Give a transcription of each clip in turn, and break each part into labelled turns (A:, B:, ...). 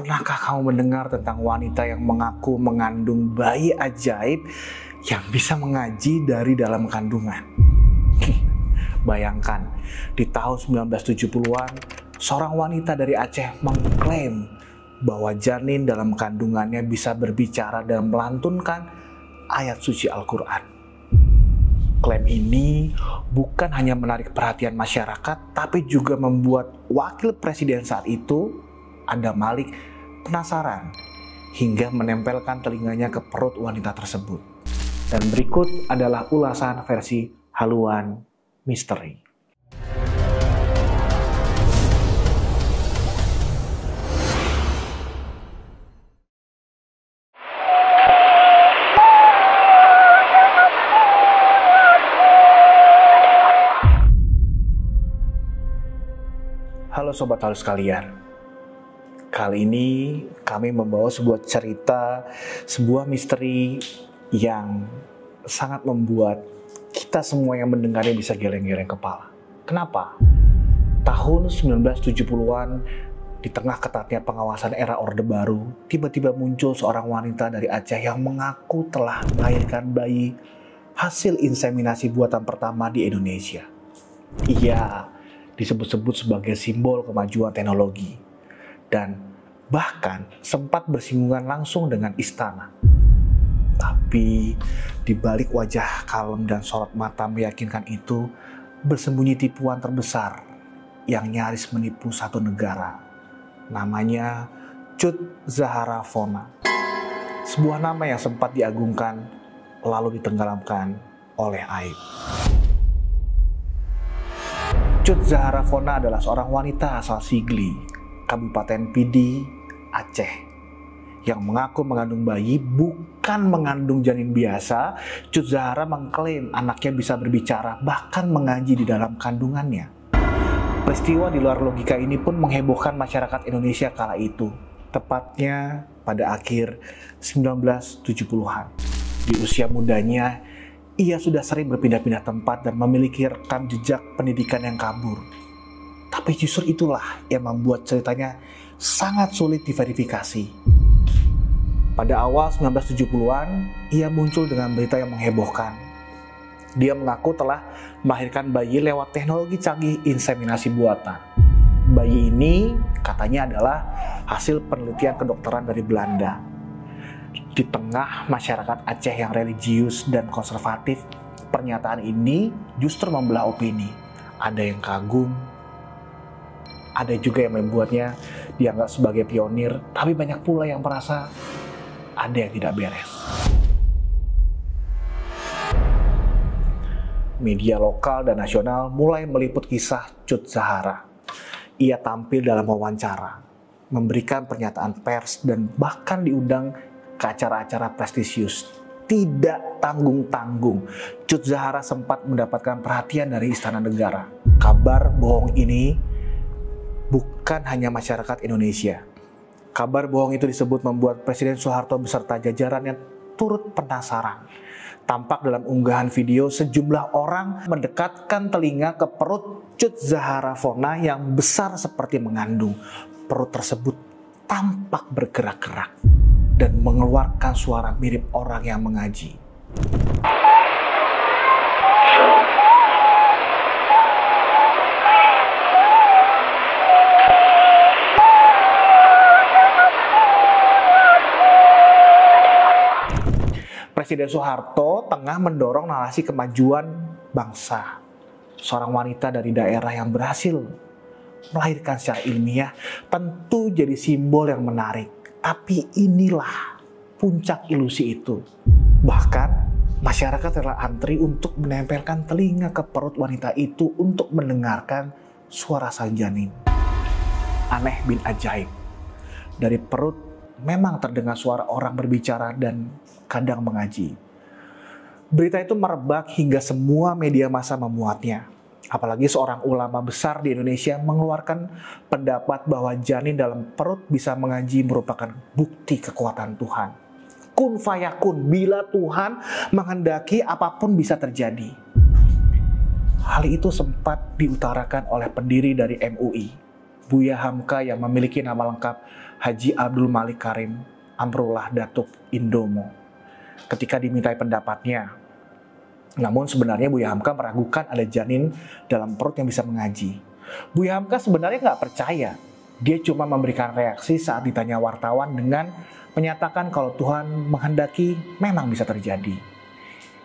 A: Pernahkah kamu mendengar tentang wanita yang mengaku mengandung bayi ajaib yang bisa mengaji dari dalam kandungan? Bayangkan, di tahun 1970-an, seorang wanita dari Aceh mengklaim bahwa janin dalam kandungannya bisa berbicara dan melantunkan ayat suci Al-Quran. Klaim ini bukan hanya menarik perhatian masyarakat, tapi juga membuat wakil presiden saat itu, Adam Malik, penasaran hingga menempelkan telinganya ke perut wanita tersebut. Dan berikut adalah ulasan versi haluan misteri. Halo Sobat Halus sekalian, kali ini kami membawa sebuah cerita, sebuah misteri yang sangat membuat kita semua yang mendengarnya bisa geleng-geleng kepala. Kenapa? Tahun 1970-an, di tengah ketatnya pengawasan era Orde Baru, tiba-tiba muncul seorang wanita dari Aceh yang mengaku telah melahirkan bayi hasil inseminasi buatan pertama di Indonesia. Ia disebut-sebut sebagai simbol kemajuan teknologi dan bahkan sempat bersinggungan langsung dengan istana. Tapi di balik wajah kalem dan sorot mata meyakinkan itu bersembunyi tipuan terbesar yang nyaris menipu satu negara. Namanya Cut Zahara Fona. Sebuah nama yang sempat diagungkan lalu ditenggelamkan oleh aib. Cut Zahara Fona adalah seorang wanita asal Sigli, Kabupaten Pidi, Aceh, yang mengaku mengandung bayi, bukan mengandung janin biasa. Cut Zahara mengklaim anaknya bisa berbicara, bahkan mengaji di dalam kandungannya. Peristiwa di luar logika ini pun menghebohkan masyarakat Indonesia kala itu, tepatnya pada akhir 1970-an. Di usia mudanya, ia sudah sering berpindah-pindah tempat dan memiliki rekam jejak pendidikan yang kabur. Tapi justru itulah yang membuat ceritanya sangat sulit diverifikasi. Pada awal 1970-an, ia muncul dengan berita yang menghebohkan. Dia mengaku telah melahirkan bayi lewat teknologi canggih inseminasi buatan. Bayi ini katanya adalah hasil penelitian kedokteran dari Belanda. Di tengah masyarakat Aceh yang religius dan konservatif, pernyataan ini justru membelah opini. Ada yang kagum, ada juga yang membuatnya dianggap sebagai pionir, tapi banyak pula yang merasa ada yang tidak beres. Media lokal dan nasional mulai meliput kisah Cut Zahara. Ia tampil dalam wawancara, memberikan pernyataan pers, dan bahkan diundang ke acara-acara prestisius. Tidak tanggung-tanggung, Cut Zahara sempat mendapatkan perhatian dari istana negara. Kabar bohong ini bukan hanya masyarakat Indonesia. Kabar bohong itu disebut membuat Presiden Soeharto beserta jajarannya turut penasaran. Tampak dalam unggahan video sejumlah orang mendekatkan telinga ke perut Cut Zahara Fona yang besar seperti mengandung. Perut tersebut tampak bergerak-gerak dan mengeluarkan suara mirip orang yang mengaji. Presiden Soeharto tengah mendorong narasi kemajuan bangsa. Seorang wanita dari daerah yang berhasil melahirkan secara ilmiah tentu jadi simbol yang menarik. Tapi inilah puncak ilusi itu. Bahkan masyarakat rela antri untuk menempelkan telinga ke perut wanita itu untuk mendengarkan suara sang janin. Aneh bin ajaib. Dari perut memang terdengar suara orang berbicara dan kadang mengaji. Berita itu merebak hingga semua media massa memuatnya. Apalagi seorang ulama besar di Indonesia mengeluarkan pendapat bahwa janin dalam perut bisa mengaji merupakan bukti kekuatan Tuhan. Kun fayakun, bila Tuhan menghendaki apapun bisa terjadi. Hal itu sempat diutarakan oleh pendiri dari MUI, Buya Hamka, yang memiliki nama lengkap Haji Abdul Malik Karim Amrullah Datuk Indomo ketika dimintai pendapatnya. Namun sebenarnya Buya Hamka meragukan ada janin dalam perut yang bisa mengaji. Buya Hamka sebenarnya nggak percaya. Dia cuma memberikan reaksi saat ditanya wartawan dengan menyatakan kalau Tuhan menghendaki memang bisa terjadi.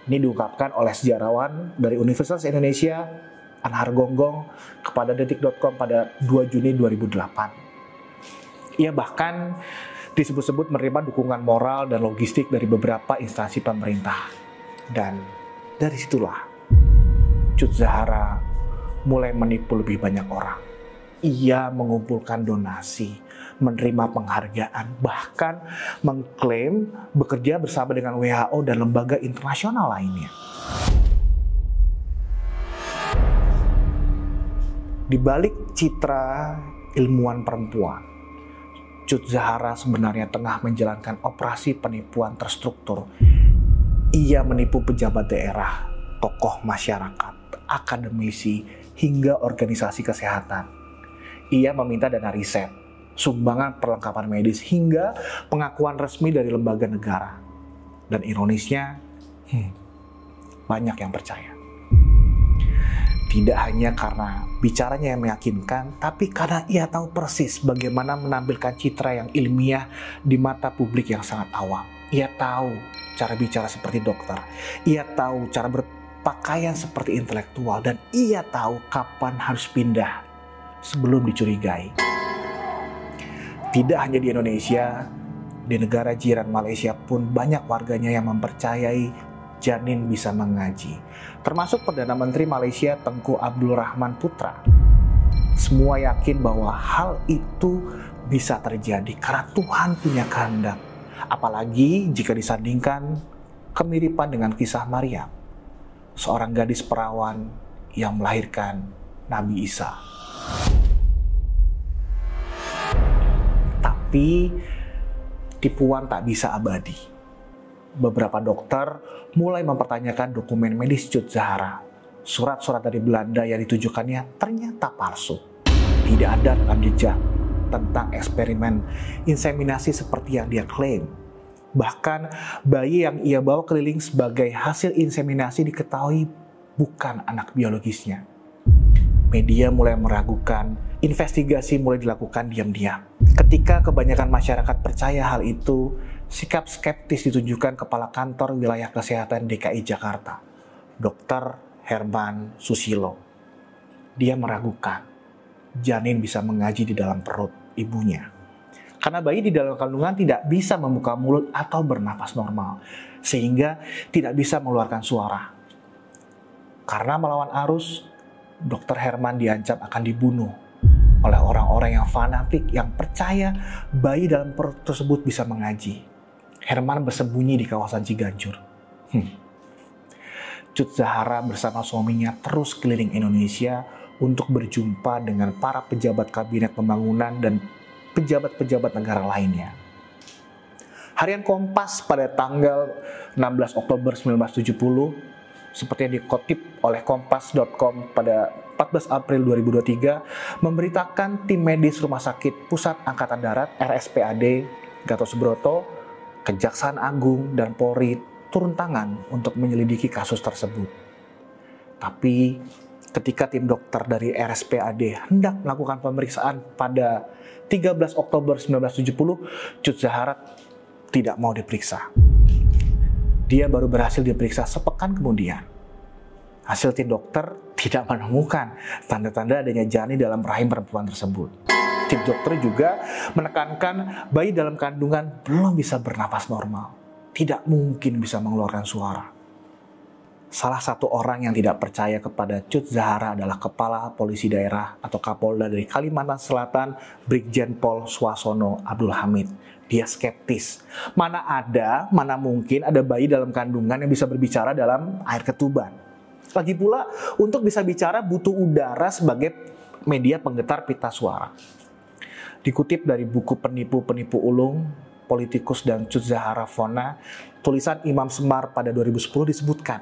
A: Ini diungkapkan oleh sejarawan dari Universitas Indonesia Anhar Gonggong kepada detik.com pada 2 Juni 2008. Ia bahkan disebut-sebut menerima dukungan moral dan logistik dari beberapa instansi pemerintah. Dan dari situlah Cut Zahara mulai menipu lebih banyak orang. Ia mengumpulkan donasi, menerima penghargaan, bahkan mengklaim bekerja bersama dengan WHO dan lembaga internasional lainnya. Di balik citra ilmuwan perempuan, Cut Zahara sebenarnya tengah menjalankan operasi penipuan terstruktur. Ia menipu pejabat daerah, tokoh masyarakat, akademisi, hingga organisasi kesehatan. Ia meminta dana riset, sumbangan perlengkapan medis, hingga pengakuan resmi dari lembaga negara. Dan ironisnya, banyak yang percaya. Tidak hanya karena bicaranya yang meyakinkan, tapi karena ia tahu persis bagaimana menampilkan citra yang ilmiah di mata publik yang sangat awam. Ia tahu cara bicara seperti dokter, ia tahu cara berpakaian seperti intelektual, dan ia tahu kapan harus pindah sebelum dicurigai. Tidak hanya di Indonesia, di negara jiran Malaysia pun banyak warganya yang mempercayai janin bisa mengaji. Termasuk Perdana Menteri Malaysia Tengku Abdul Rahman Putra. Semua yakin bahwa hal itu bisa terjadi karena Tuhan punya kehendak. Apalagi jika disandingkan kemiripan dengan kisah Maryam, seorang gadis perawan yang melahirkan Nabi Isa. Tapi tipuan tak bisa abadi. Beberapa dokter mulai mempertanyakan dokumen medis Cut Zahara. Surat-surat dari Belanda yang ditujukannya ternyata palsu. Tidak ada rekam jejak tentang eksperimen inseminasi seperti yang dia klaim. Bahkan bayi yang ia bawa keliling sebagai hasil inseminasi diketahui bukan anak biologisnya. Media mulai meragukan, investigasi mulai dilakukan diam-diam. Ketika kebanyakan masyarakat percaya hal itu, sikap skeptis ditunjukkan Kepala Kantor Wilayah Kesehatan DKI Jakarta, Dr. Herman Susilo. Dia meragukan janin bisa mengaji di dalam perut ibunya. Karena bayi di dalam kandungan tidak bisa membuka mulut atau bernapas normal, sehingga tidak bisa mengeluarkan suara. Karena melawan arus, Dr. Herman diancam akan dibunuh oleh orang-orang yang fanatik yang percaya bayi dalam perut tersebut bisa mengaji. Herman bersembunyi di kawasan Ciganjur. Cut Zahara bersama suaminya terus keliling Indonesia untuk berjumpa dengan para pejabat kabinet pembangunan dan pejabat-pejabat negara lainnya. Harian Kompas pada tanggal 16 Oktober 1970, seperti yang dikutip oleh kompas.com pada 14 April 2023, memberitakan tim medis Rumah Sakit Pusat Angkatan Darat RSPAD Gatot Subroto, Kejaksaan Agung, dan Polri turun tangan untuk menyelidiki kasus tersebut. Tapi ketika tim dokter dari RSPAD hendak melakukan pemeriksaan pada 13 Oktober 1970, Cut Zahara tidak mau diperiksa. Dia baru berhasil diperiksa sepekan kemudian. Hasil tim dokter tidak menemukan tanda-tanda adanya janin dalam rahim perempuan tersebut. Tim dokter juga menekankan bayi dalam kandungan belum bisa bernapas normal. Tidak mungkin bisa mengeluarkan suara. Salah satu orang yang tidak percaya kepada Cut Zahara adalah Kepala Polisi Daerah atau Kapolda dari Kalimantan Selatan, Brigjen Pol Swasono Abdul Hamid. Dia skeptis. Mana mungkin ada bayi dalam kandungan yang bisa berbicara dalam air ketuban. Lagi pula, untuk bisa bicara butuh udara sebagai media penggetar pita suara. Dikutip dari buku Penipu-Penipu Ulung, Politikus dan Cut Zahara Fona, tulisan Imam Semar pada 2010 disebutkan,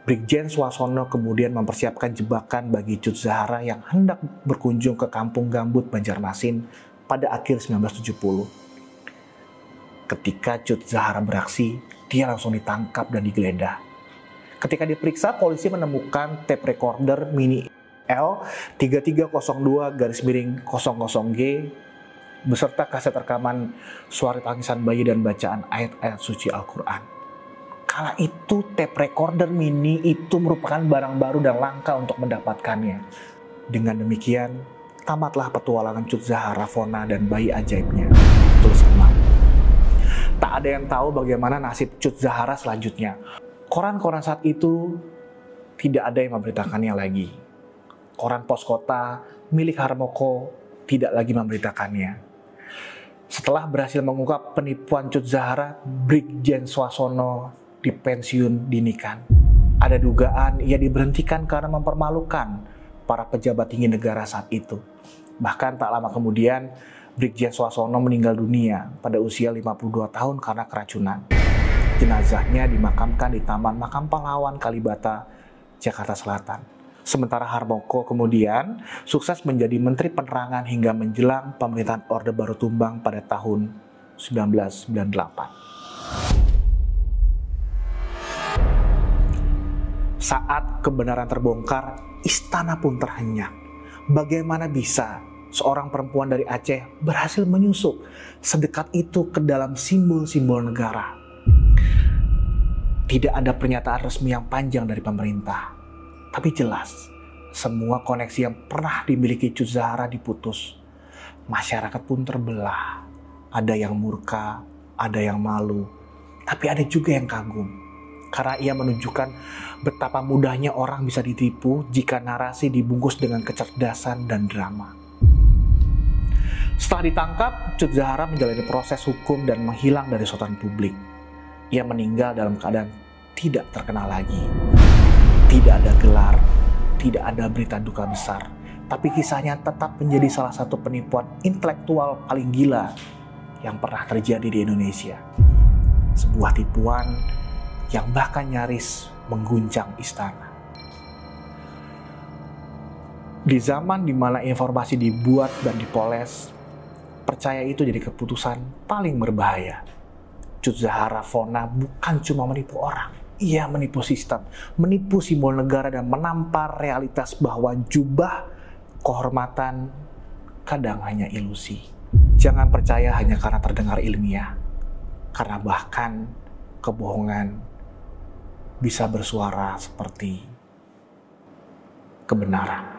A: Brigjen Swasono kemudian mempersiapkan jebakan bagi Cut Zahara yang hendak berkunjung ke Kampung Gambut, Banjarmasin pada akhir 1970. Ketika Cut Zahara beraksi, dia langsung ditangkap dan digeledah. Ketika diperiksa, polisi menemukan tape recorder mini L3302-00G beserta kaset rekaman suara tangisan bayi dan bacaan ayat-ayat suci Al-Quran. Kala itu tape recorder mini itu merupakan barang baru dan langka untuk mendapatkannya. Dengan demikian, tamatlah petualangan Cut Zahara Fona dan bayi ajaibnya, tulis Imam. Tak ada yang tahu bagaimana nasib Cut Zahara selanjutnya. Koran-koran saat itu tidak ada yang memberitakannya lagi. Koran pos kota milik Harmoko tidak lagi memberitakannya. Setelah berhasil mengungkap penipuan Cut Zahara, Brigjen Swasono dipensiun dinikan. Ada dugaan ia diberhentikan karena mempermalukan para pejabat tinggi negara saat itu. Bahkan tak lama kemudian, Brigjen Swasono meninggal dunia pada usia 52 tahun karena keracunan. Jenazahnya dimakamkan di Taman Makam Pahlawan Kalibata, Jakarta Selatan. Sementara Harmoko kemudian sukses menjadi Menteri Penerangan hingga menjelang pemerintahan Orde Baru tumbang pada tahun 1998. Saat kebenaran terbongkar, istana pun terhenyak. Bagaimana bisa seorang perempuan dari Aceh berhasil menyusup sedekat itu ke dalam simbol-simbol negara? Tidak ada pernyataan resmi yang panjang dari pemerintah. Tapi jelas, semua koneksi yang pernah dimiliki Cut Zahara diputus. Masyarakat pun terbelah. Ada yang murka, ada yang malu, tapi ada juga yang kagum. Karena ia menunjukkan betapa mudahnya orang bisa ditipu jika narasi dibungkus dengan kecerdasan dan drama. Setelah ditangkap, Cut Zahara menjalani proses hukum dan menghilang dari sorotan publik. Ia meninggal dalam keadaan tidak terkenal lagi. Tidak ada gelar, tidak ada berita duka besar, tapi kisahnya tetap menjadi salah satu penipuan intelektual paling gila yang pernah terjadi di Indonesia. Sebuah tipuan yang bahkan nyaris mengguncang istana. Di zaman di mana informasi dibuat dan dipoles, percaya itu jadi keputusan paling berbahaya. Cut Zahara Fona bukan cuma menipu orang, ia menipu sistem, menipu simbol negara dan menampar realitas bahwa jubah kehormatan kadang hanya ilusi. Jangan percaya hanya karena terdengar ilmiah, karena bahkan kebohongan bisa bersuara seperti kebenaran.